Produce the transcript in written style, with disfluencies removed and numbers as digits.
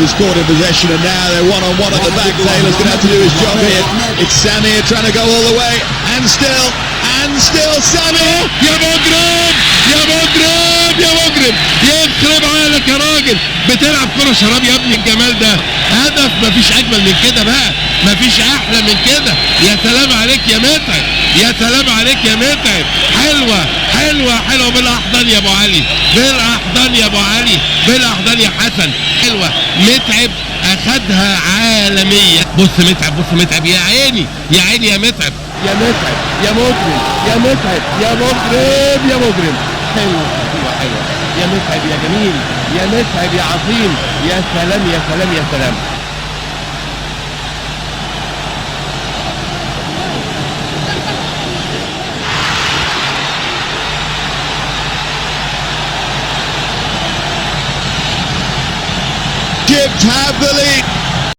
was caught in possession, and now they're one-on-one at the back. Taylor's going to have to do his job here. It's Samir trying to go all the way, and still Samir. يا مجرم يا مجرم يا مجرم، يخرب عقلك يا راجل، بتلعب كرة شراب يا ابني. الجمال ده هدف، مفيش اجمل من كده بقى، مفيش احلى من كده. يا سلام عليك يا متعب، يا سلام عليك يا متعب. حلوة حلوة حلوة، بالاحضان يا ابو علي، بالاحضان يا ابو علي، بالاحضان يا حسن. حلوة متعب، اخدها عالمية. بص متعب، بص متعب، يا عيني يا عيني يا متعب، يا متعب يا مجرم يا متعب يا مجرم يا مجرم. حلوة حلوة حلوة يا متعب يا جميل، يا متعب يا عظيم، يا سلام يا سلام يا سلام. Egypt have the lead.